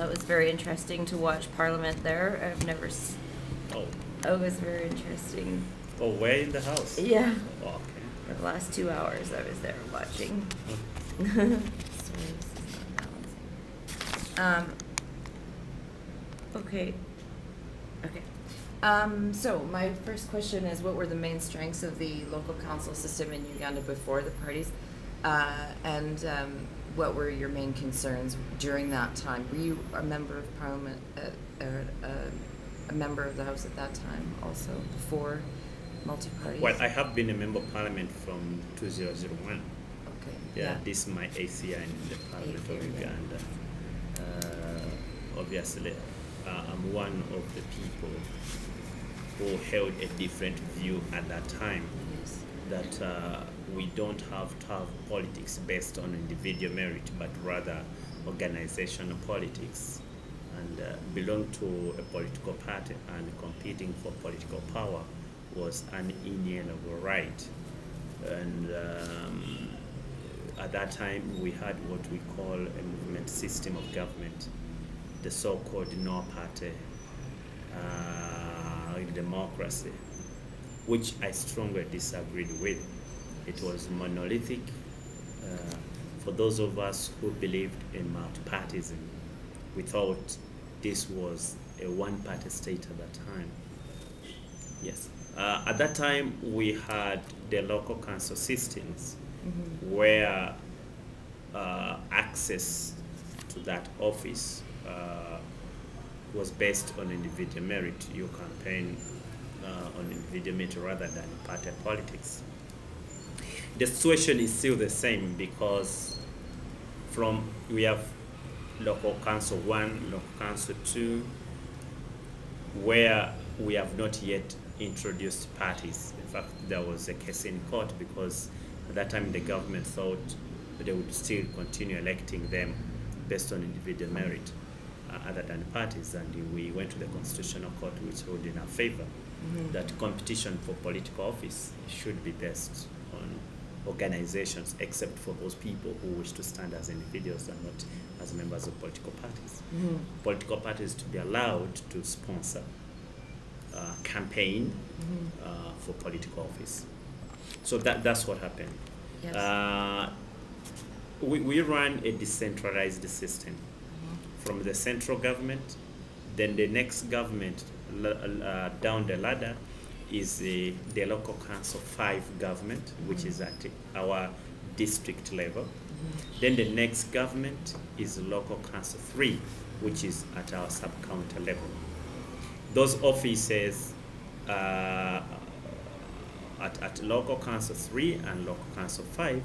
That was very interesting to watch Parliament there. I've never. Oh. It was very interesting. Oh, where in the House? Yeah. Oh, okay. For the last 2 hours, I was there watching. Oh. Sorry, this is not balancing. Okay. Okay. So my first question is, what were the main strengths of the local council system in Uganda before the parties? And what were your main concerns during that time? Were you a member of Parliament, a member of the House at that time also, before multi-parties? Well, I have been a member of Parliament from 2001. Okay. Yeah, this is my 8th year in the Parliament of Uganda. Obviously, I'm one of the people who held a different view at that time. Yes. That we don't have to have politics based on individual merit, but rather organizational politics, and belong to a political party and competing for political power was an inalienable right. And at that time we had what we call a movement system of government, the so-called no party democracy, which I strongly disagreed with. It was monolithic. For those of us who believed in multipartyism, we thought this was a one-party state at that time. Yes. At that time, we had the local council systems, mm-hmm. where access to that office was based on individual merit. You campaign on individual merit rather than party politics. The situation is still the same because we have local council 1, local council 2, where we have not yet introduced parties. In fact, there was a case in court because at that time the government thought that they would still continue electing them based on individual merit other than parties, and we went to the Constitutional Court, which ruled in our favor, mm-hmm. that competition for political office should be based on organizations, except for those people who wish to stand as individuals and not as members of political parties. Mm-hmm. Political parties to be allowed to sponsor campaign mm-hmm. For political office. So that's what happened. Yes. We ran a decentralized system mm-hmm. from the central government. Then the next government down the ladder is the local council 5 government, mm-hmm. which is at our district level. Mm-hmm. Then the next government is local council 3, which is at our sub-county level. Those offices at local council 3 and local council 5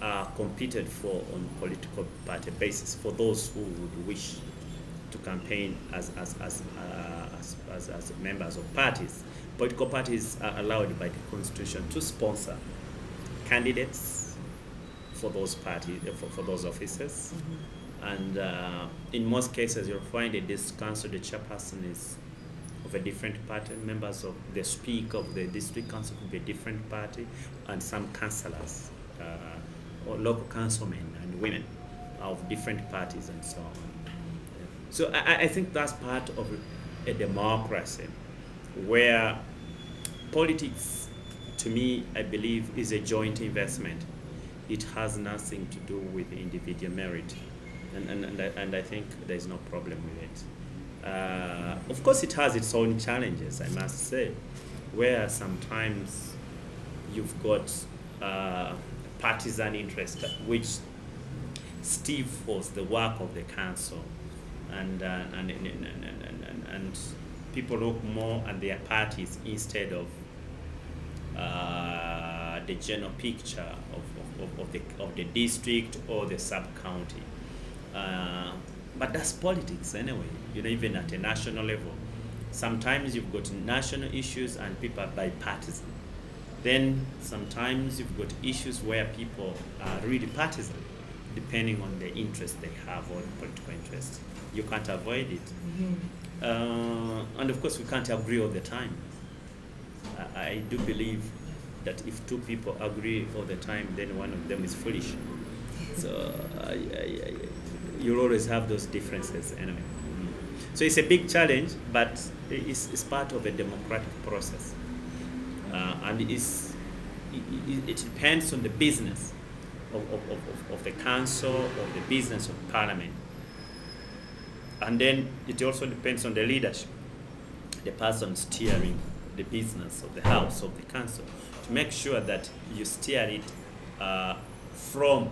are competed for on political party basis for those who would wish to campaign as members of parties. Political parties are allowed by the Constitution to sponsor candidates for those parties, for those offices. Mm-hmm. And in most cases, you'll find that this council, the chairperson is of a different party, members of the speaker of the district council could be a different party, and some councillors or local councilmen and women of different parties and so on. So I think that's part of a democracy where politics, to me, I believe, is a joint investment. It has nothing to do with individual merit, and I think there's no problem with it. Of course, it has its own challenges, I must say, where sometimes you've got partisan interest, which stifles the work of the council, and people look more at their parties instead of the general picture of the district or the sub-county. But that's politics anyway, even at a national level. Sometimes you've got national issues and people are bipartisan. Then sometimes you've got issues where people are really partisan, depending on the interest they have or the political interest. You can't avoid it. Mm-hmm. And of course, we can't agree all the time. I do believe that if 2 people agree all the time, then one of them is foolish. So you'll always have those differences anyway. So it's a big challenge, but it's part of a democratic process. And it depends on the business of the council, of the business of parliament. And then it also depends on the leadership, the person steering the business of the house, of the council, to make sure that you steer it from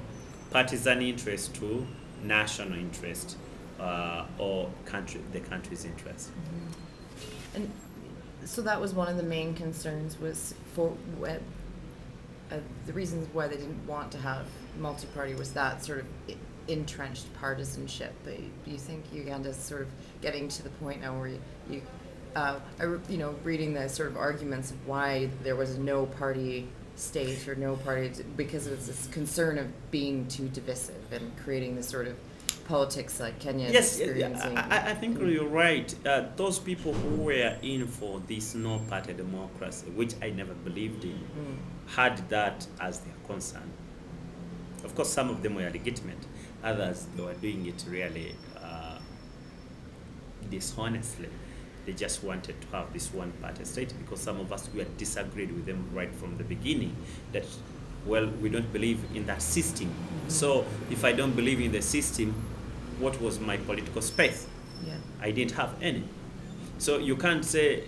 partisan interest to national interest or the country's interest. Mm-hmm. And so that was one of the main concerns, was for the reasons why they didn't want to have multi-party was that sort of entrenched partisanship. Do you think Uganda's sort of getting to the point now where reading the sort of arguments of why there was a no-party state or no party, because of this concern of being too divisive and creating this sort of politics like Kenya is experiencing? I think you're right. Those people who were in for this no-party democracy, which I never believed in, had that as their concern. Of course, some of them were legitimate. Others, they were doing it really dishonestly. They just wanted to have this one-party state because some of us were disagreed with them right from the beginning that, well, we don't believe in that system. So if I don't believe in the system, what was my political space? Yeah. I didn't have any. So you can't say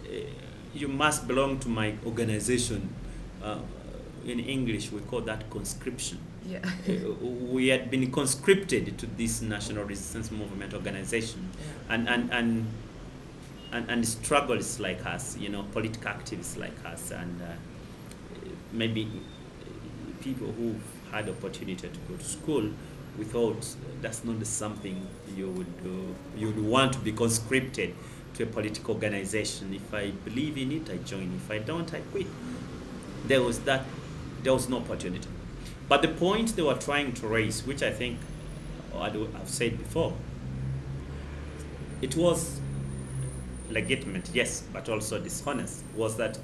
you must belong to my organization. In English, we call that conscription. Yeah. We had been conscripted to this National Resistance Movement organization, and struggles like us, political activists like us, and maybe people who had opportunity to go to school, we thought that's not something you would want to be conscripted to a political organization. If I believe in it, I join. If I don't, I quit. There was no opportunity. But the point they were trying to raise, which I think I've said before, it was legitimate, yes, but also dishonest, was that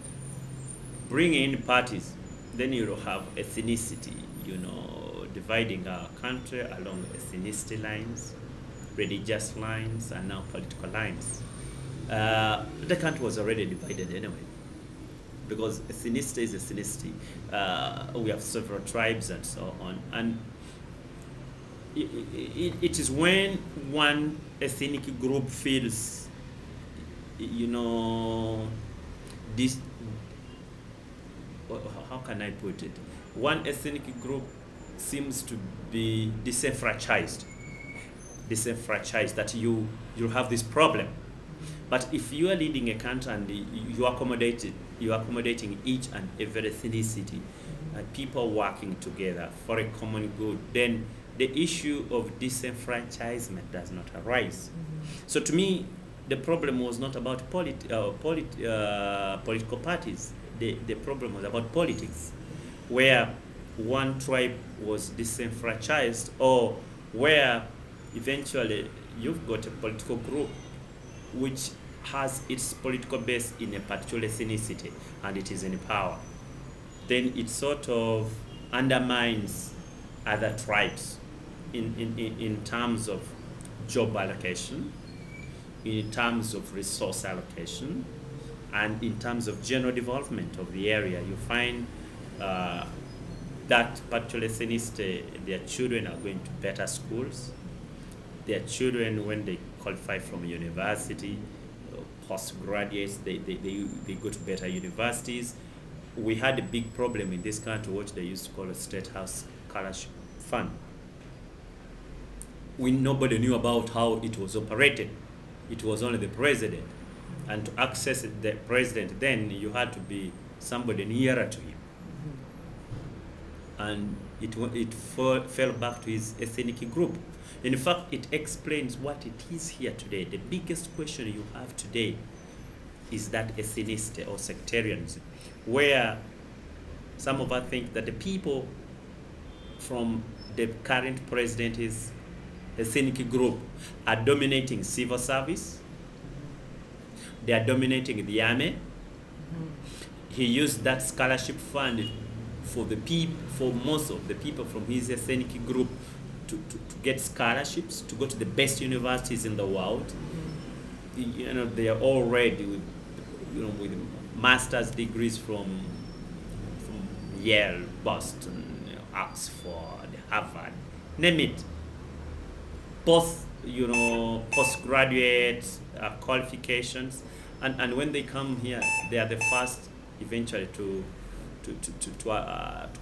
bringing in parties, then you have ethnicity, dividing our country along ethnicity lines, religious lines, and now political lines. The country was already divided anyway, because ethnicity is ethnicity. We have several tribes and so on. And it is when one ethnic group feels, this, how can I put it? One ethnic group seems to be disenfranchised, that you have this problem. But if you are leading a country and you are accommodating each and every ethnicity, and people working together for a common good, then the issue of disenfranchisement does not arise. So to me, the problem was not about political parties. The problem was about politics, where one tribe was disenfranchised, or where eventually you've got a political group which has its political base in a particular ethnicity and it is in power. Then it sort of undermines other tribes in terms of job allocation, in terms of resource allocation, and in terms of general development of the area. You find that particular ethnicity, their children are going to better schools. Their children, when they qualify from university, postgraduates, they go to better universities. We had a big problem in this country, which they used to call a State House Scholarship Fund. Nobody knew about how it was operated. It was only the president. And to access the president, then you had to be somebody nearer to him. And it fell back to his ethnic group. In fact, it explains what it is here today. The biggest question you have today is that ethnicity or sectarianism, where some of us think that the people from the current president's ethnic group are dominating civil service. They are dominating the army. He used that scholarship fund for most of the people from his ethnic group to get scholarships, to go to the best universities in the world. You know, they are all ready with, you know, with master's degrees from Yale, Boston, you know, Oxford, Harvard, name it. Both, you know, postgraduate qualifications, and when they come here, they are the first eventually to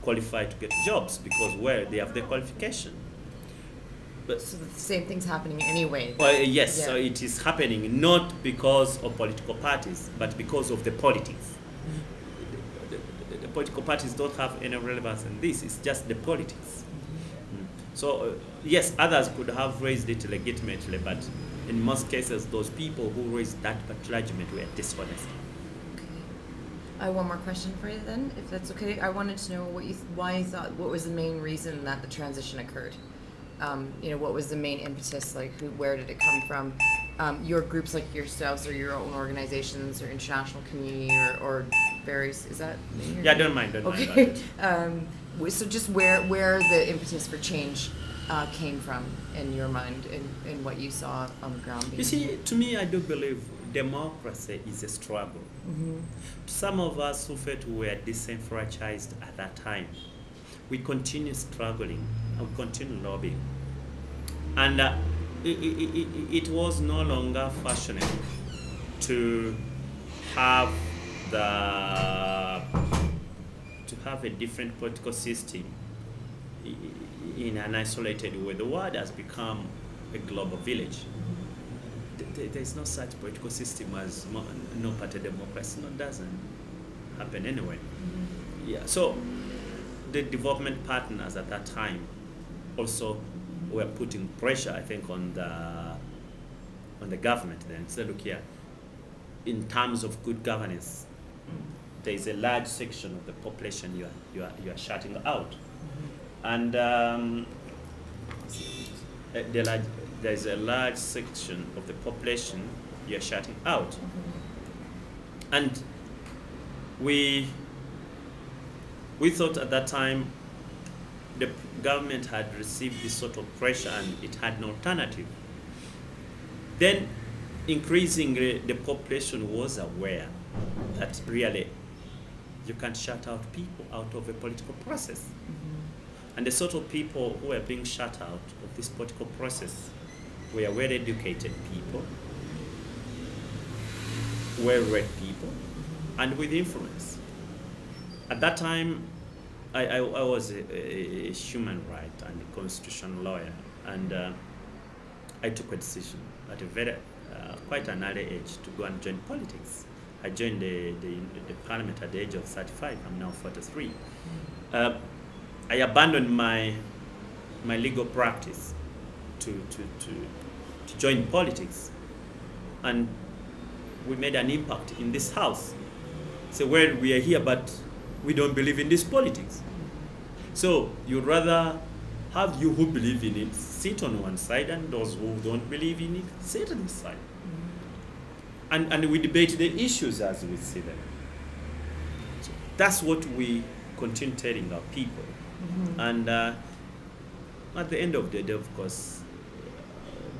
qualify to get jobs, because where they have the qualification. But So the same thing's happening anyway. yes, Yeah. so it is happening not because of political parties, but because of the politics. The political parties don't have any relevance in this. It's just the politics. So yes, others could have raised it legitimately, but in most cases, those people who raised that particular argument were dishonest. Okay. I have one more question for you then, if that's okay. I wanted to know why you thought, what was the main reason that the transition occurred? You know, what was the main impetus? Like, where did it come from? Your groups like yourselves, or your own organizations, or international community, or various. Is that me? Yeah, don't mind. Don't mind. Okay. So just where the impetus for change came from in your mind, in what you saw on the ground. You see, to me, I do believe democracy is a struggle. Some of us who felt we were disenfranchised at that time, we continue struggling and we continue lobbying. And it was no longer fashionable to have a different political system in an isolated way. The world has become a global village. There is no such political system as no party democracy. No, it doesn't happen anyway. Yeah. So the development partners at that time also were putting pressure, I think, on the government then. So look here, in terms of good governance, there is a large section of the population you are shutting out, and there is a large section of the population you are shutting out, and we thought at that time the government had received this sort of pressure and it had no alternative. Then increasingly the population was aware that really you can't shut out people out of a political process. And the sort of people who were being shut out of this political process were well-educated people, well-read people, and with influence. At that time, I was a human rights and a constitutional lawyer, and I took a decision at a very quite an early age to go and join politics. I joined the parliament at the age of 35. I'm now 43. I abandoned my legal practice to join politics, and we made an impact in this house. So, well, we are here, but we don't believe in this politics. So you'd rather have you who believe in it sit on one side, and those who don't believe in it sit on the side. And we debate the issues as we see them. So that's what we continue telling our people. And at the end of the day, of course,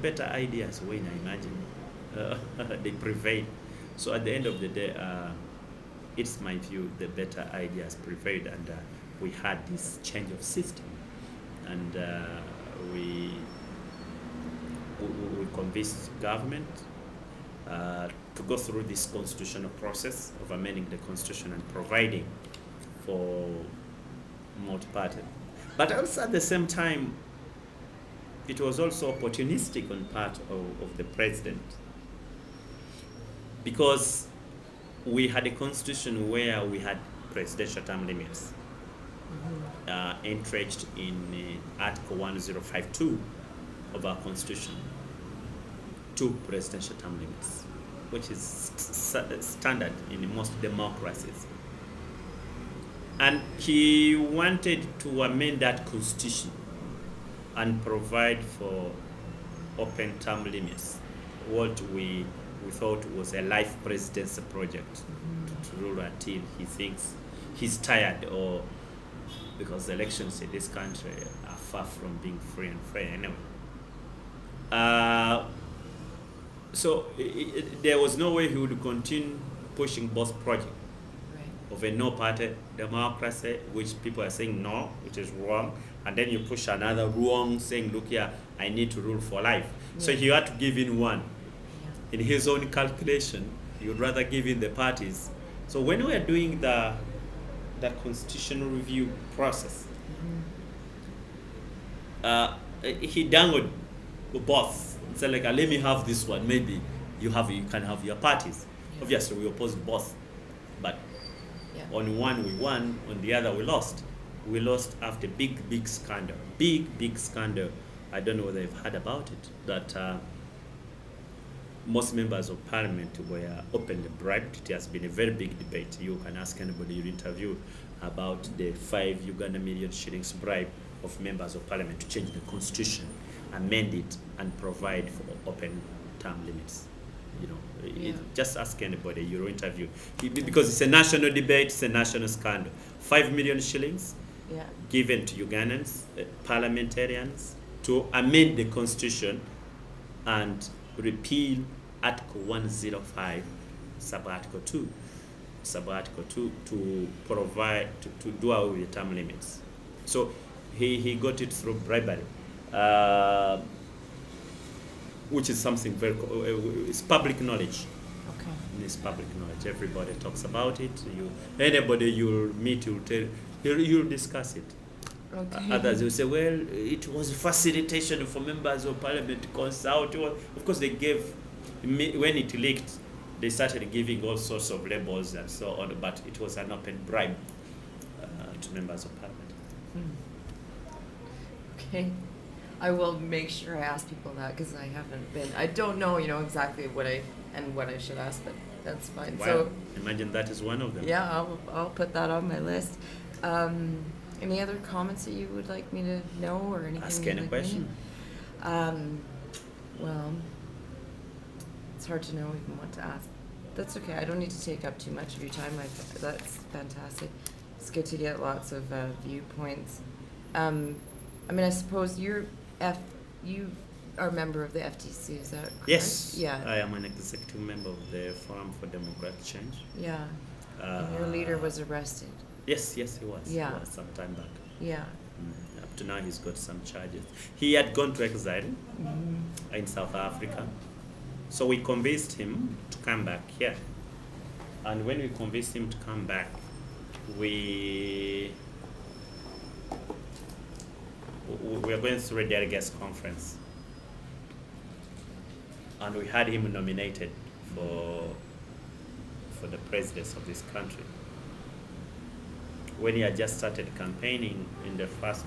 better ideas win, I imagine. They prevail. So at the end of the day, it's my view the better ideas prevailed, and we had this change of system, and we convinced government to go through this constitutional process of amending the constitution and providing for multi-party. But also at the same time, it was also opportunistic on part of the president, because we had a constitution where we had presidential term limits entrenched in Article 1052 of our constitution, 2 presidential term limits, which is standard in most democracies. And he wanted to amend that constitution and provide for open term limits, what we thought was a life presidency project to rule until he thinks he's tired, or because the elections in this country are far from being free and fair anyway. So there was no way he would continue pushing both projects of a no-party democracy, which people are saying no, which is wrong, and then you push another wrong, saying, look here, I need to rule for life. So he had to give in one. In his own calculation, he would rather give in the parties. So when we are doing the constitutional review process, he dangled both. So like, let me have this one. Maybe you can have your parties. Obviously, we opposed both, but on one we won, on the other we lost. We lost after big scandal. Big scandal. I don't know whether you've heard about it. That most members of parliament were openly bribed. It has been a very big debate. You can ask anybody you interview about the 5 Uganda million shillings bribe of members of parliament to change the constitution, amend it, and provide for open term limits. You know, just ask anybody you interview, because it's a national debate, it's a national scandal. 5 million shillings given to Ugandans, parliamentarians, to amend the constitution and repeal Article 105, Sub-Article 2, to provide, to do away with the term limits. So he got it through bribery, which is something very, it's public knowledge. Okay. It's public knowledge. Everybody talks about it. Anybody you'll meet, you'll discuss it. Okay. Others will say, well, it was facilitation for members of parliament to consult. Of course, they gave, when it leaked, they started giving all sorts of labels and so on, but it was an open bribe to members of parliament. Okay. I will make sure I ask people that, because I haven't been. I don't know, exactly what I should ask, but that's fine. Well, so imagine that is one of them. Yeah, I'll put that on my list. Any other comments that you would like me to know, or anything? Ask any question. Well, it's hard to know even what to ask. That's okay. I don't need to take up too much of your time. That's fantastic. It's good to get lots of viewpoints. I suppose you are a member of the FTC, is that correct? Yes. Yeah. I am an executive member of the Forum for Democratic Change. Yeah. And your leader was arrested. Yes, he was. Yeah. He was some time back. Yeah. Up to now, he's got some charges. He had gone to exile in South Africa. So we convinced him to come back here. And when we convinced him to come back, we were going through a delegates conference. And we had him nominated for the presidency of this country. When he had just started campaigning in the first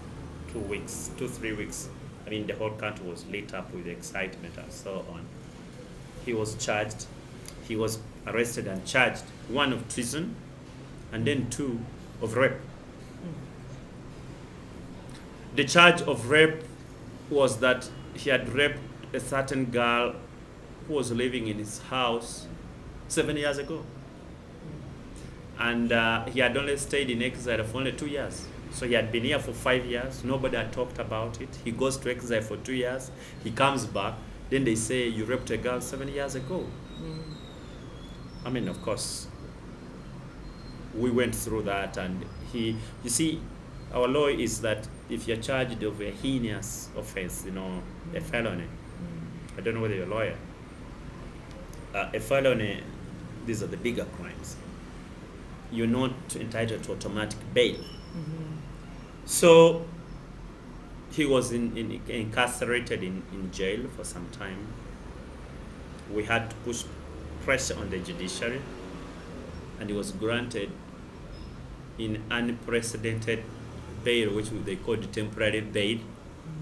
3 weeks, the whole country was lit up with excitement and so on. He was charged, he was arrested and charged, 1 of treason, and then 2 of rape. The charge of rape was that he had raped a certain girl who was living in his house 7 years ago. And he had only stayed in exile for only 2 years. So he had been here for 5 years. Nobody had talked about it. He goes to exile for 2 years. He comes back. Then they say, you raped a girl 7 years ago. Of course, we went through that. And you see, our law is that if you're charged of a heinous offense, a felony, I don't know whether you're a lawyer, a felony, these are the bigger crimes. You're not entitled to automatic bail. So he was incarcerated in jail for some time. We had to push pressure on the judiciary, and he was granted in unprecedented bail, which they called temporary bail,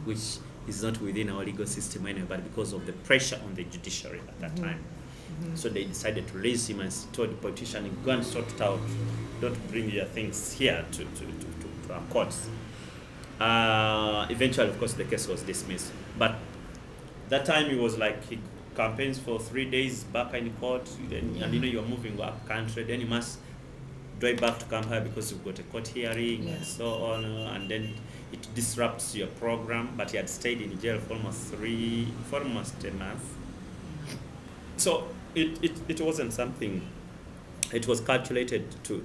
which is not within our legal system anyway, but because of the pressure on the judiciary at that time. So they decided to release him and told the politician, go and sort it out. Don't bring your things here to our courts. Eventually, of course, the case was dismissed. But that time he was like, he campaigns for 3 days back in court, and you're moving up country, then you must drive back to Kampala because you've got a court hearing and so on. And then it disrupts your program, but he had stayed in jail for almost a month. So it wasn't something, it was calculated to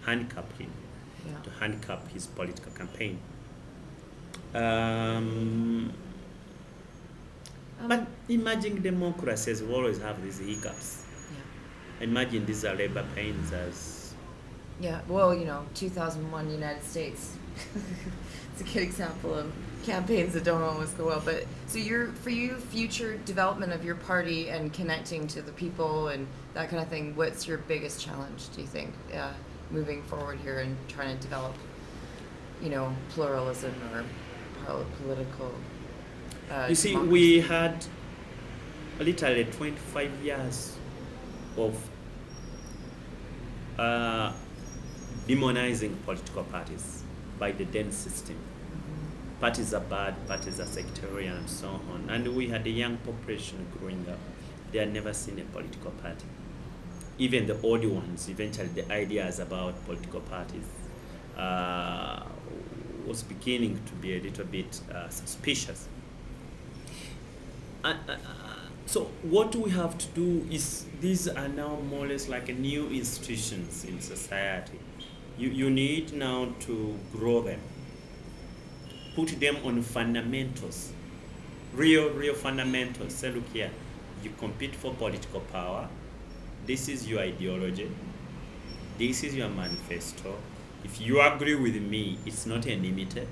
handcuff him, to handcuff his political campaign. But emerging democracies will always have these hiccups. Imagine these are labor pains as... Yeah, well, 2001 United States. It's a good example of campaigns that don't always go well. But so for you, future development of your party and connecting to the people and that kind of thing, what's your biggest challenge, do you think, moving forward here and trying to develop, pluralism or political you see, democracy? we had literally 25 years of demonizing political parties by the then system. Parties are bad, parties are sectarian, and so on. And we had a young population growing up. They had never seen a political party. Even the old ones, eventually the ideas about political parties was beginning to be a little bit suspicious. So what we have to do is, these are now more or less like new institutions in society. You need now to grow them, put them on fundamentals, real fundamentals. Say, look here, you compete for political power. This is your ideology. This is your manifesto. If you agree with me, it's not unlimited.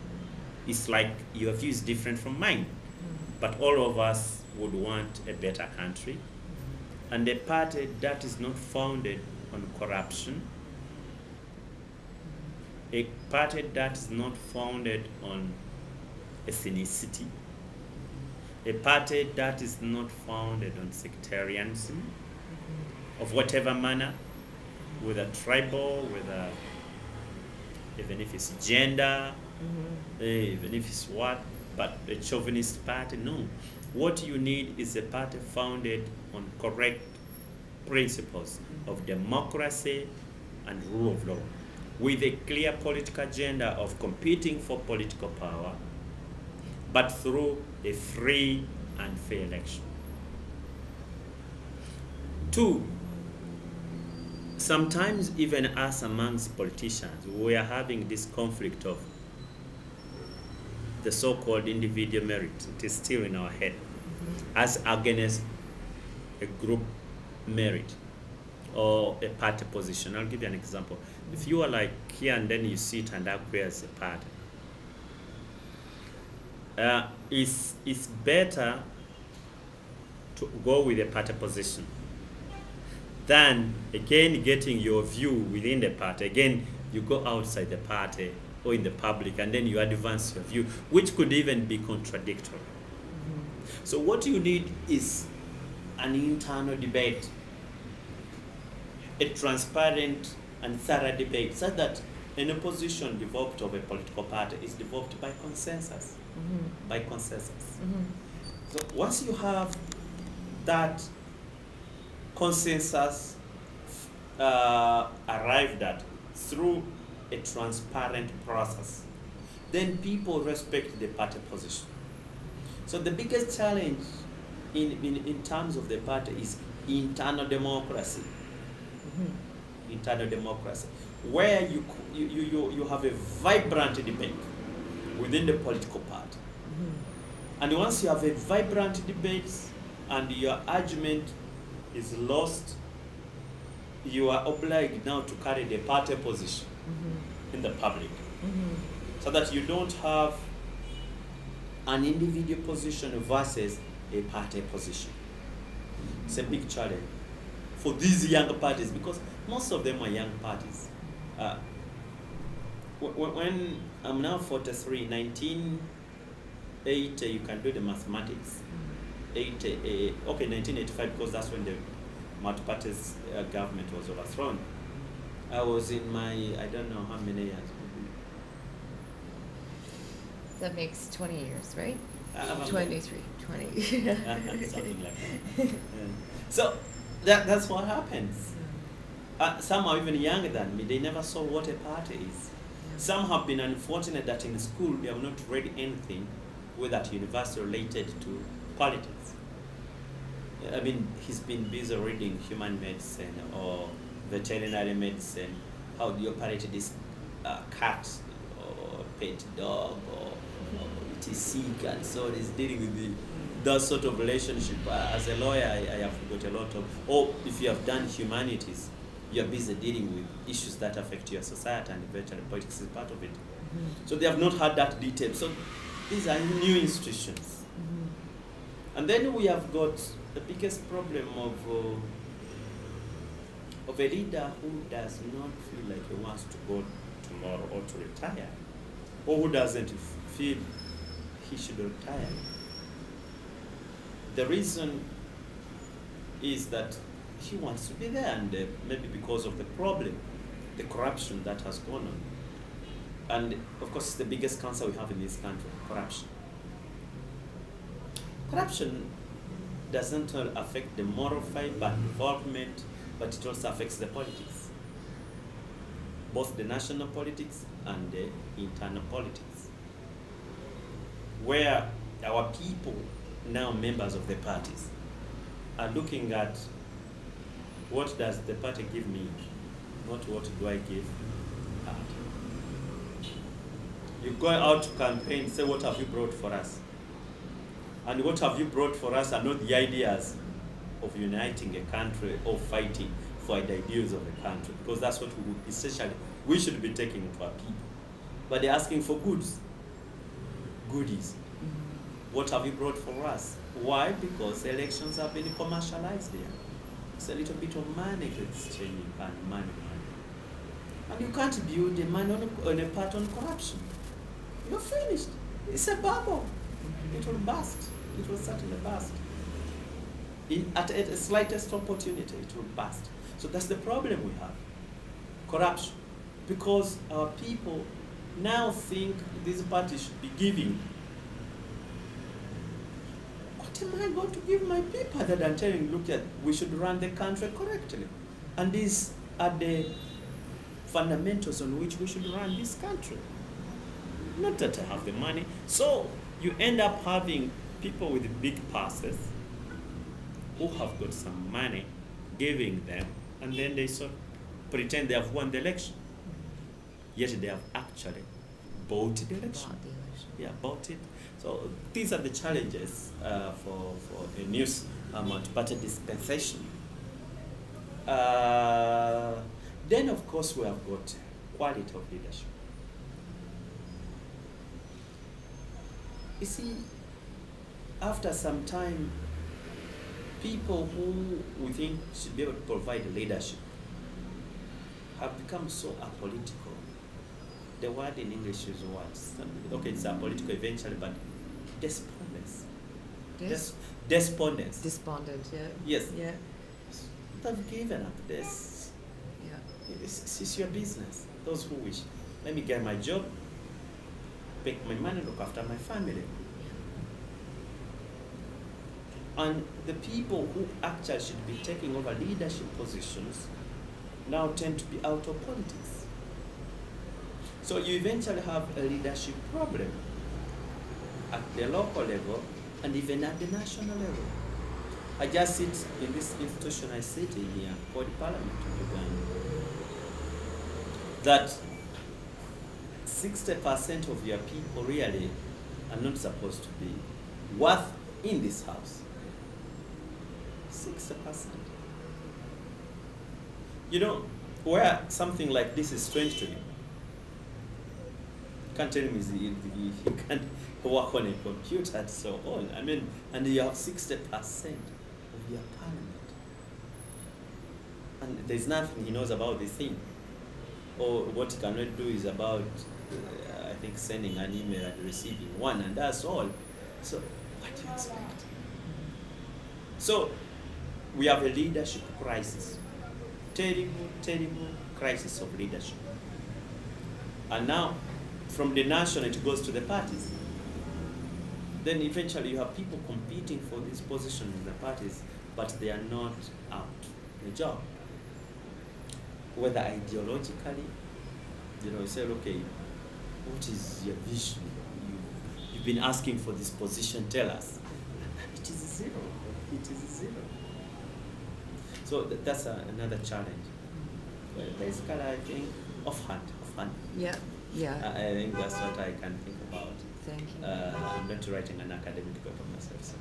It's like your view is different from mine. But all of us would want a better country. And a party that is not founded on corruption, a party that is not founded on ethnicity, a party that is not founded on sectarianism of whatever manner, whether tribal, whether even if it's gender, even if it's what, but a chauvinist party, no. What you need is a party founded on correct principles of democracy and rule of law, with a clear political agenda of competing for political power, but through a free and fair election. 2, sometimes even us amongst politicians, we are having this conflict of the so-called individual merit. It is still in our head, as against a group merit or a party position. I'll give you an example. If you are like here and then you sit and acquiesce a party, it's better to go with a party position than again getting your view within the party. Again, you go outside the party or in the public and then you advance your view, which could even be contradictory. So what you need is an internal debate, a transparent and thorough debate, so that an opposition developed of a political party is developed by consensus. By consensus. So once you have that consensus arrived at through a transparent process, then people respect the party position. So the biggest challenge in terms of the party is internal democracy. Internal democracy, where you have a vibrant debate within the political party. And once you have a vibrant debate and your argument is lost, you are obliged now to carry the party position in the public, so that you don't have an individual position versus a party position. It's a big challenge for these young parties, because most of them are young parties. When I'm now 43, 1980, you can do the mathematics. 1985, because that's when the multi-parties government was overthrown. I was in my, I don't know how many years. That makes 20 years, right? 23. 20. Something like that. So that's what happens. Some are even younger than me. They never saw what a party is. Some have been unfortunate that in school they have not read anything, whether at university related to politics. I mean, he's been busy reading human medicine or veterinary medicine. How do you operate this cat or pet dog, or it is sick, and so he's dealing with that sort of relationship. As a lawyer, I have got a lot of, or if you have done humanities, you are busy dealing with issues that affect your society, and eventually politics is part of it. So they have not had that detail. So these are new institutions. And then we have got the biggest problem of a leader who does not feel like he wants to go tomorrow or to retire, or who doesn't feel he should retire. The reason is that he wants to be there, and maybe because of the problem, the corruption that has gone on. And of course, it's the biggest cancer we have in this country, corruption. Corruption doesn't only affect the moral fiber and development, but it also affects the politics, both the national politics and the internal politics, where our people, now members of the parties, are looking at what does the party give me, not what do I give the party. You go out to campaign, say, what have you brought for us? And what have you brought for us are not the ideas of uniting a country or fighting for the ideals of the country, because that's what we should be taking to our people. But they're asking for goodies. What have you brought for us? Why? Because elections have been commercialized there. It's a little bit of money exchanging and money. And you can't build a man on a part on corruption. You're finished. It's a bubble. It will burst. It will certainly burst. At a slightest opportunity, it will burst. So that's the problem we have. Corruption. Because our people now think this party should be giving. What am I going to give my people other than telling, look at, we should run the country correctly? And these are the fundamentals on which we should run this country. Not that I have the money. So you end up having people with big purses who have got some money giving them, and then they sort of pretend they have won the election. Yet they have actually bought the election. Yeah, bought it. So these are the challenges for a new multi-party dispensation. Then, of course, we have got quality of leadership. You see, after some time, people who we think should be able to provide leadership have become so apolitical. The word in English is what? Okay, it's apolitical eventually, but despondence. Despondence. Despondent, yeah. Yes. Yeah. They've given up this. Yeah. It's your business. Those who wish, let me get my job, make my money, look after my family. And the people who actually should be taking over leadership positions now tend to be out of politics. So you eventually have a leadership problem at the local level and even at the national level. I just sit in this institution I sit in here called Parliament of Uganda. That 60% of your people really are not supposed to be worth in this house. 60%. You know, where something like this is strange to you. You can't tell me you can't work on a computer and so on. I mean, and you have 60% of your parliament. And there's nothing he knows about this thing. Or what he cannot do is about, I think, sending an email and receiving one, and that's all. So, what do you expect? So, we have a leadership crisis. Terrible crisis of leadership. And now, from the national, it goes to the parties. Then eventually you have people competing for these positions in the parties, but they are not out in the job. Whether ideologically, you know, you say, okay, what is your vision? You've been asking for this position, tell us. It is zero. It is zero. So that's another challenge. Well, basically, I think offhand. Yeah. I think that's what I can think about. Thank you. I'm not writing an academic paper myself. So.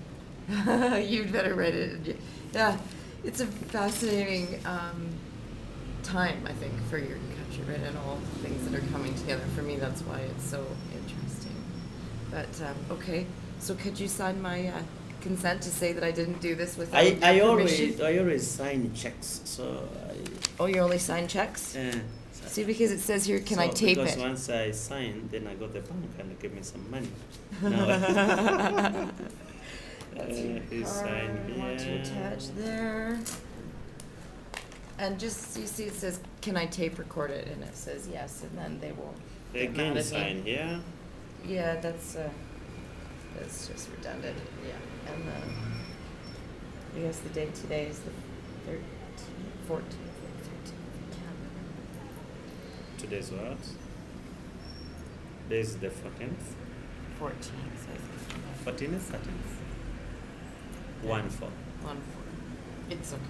You'd better write it. Yeah, it's a fascinating time, I think, for your country, right? And all the things that are coming together. For me, that's why it's so interesting. But okay, so could you sign my consent to say that I didn't do this without your permission? I always sign checks. So. Oh, you only sign checks? See, because it says here, can I tape because it? Because once I sign, then I go to the bank and they give me some money. That's your card. I want to attach there. And just, you see, it says, can I tape record it? And it says yes, and then they will get mad at me. Sign here. Yeah, that's just redundant. Yeah, and then I guess the date today is the 14th. Today's what? Today's the 14th. 14th, I think. 14th, 13th. 1-4. 1-4. It's okay.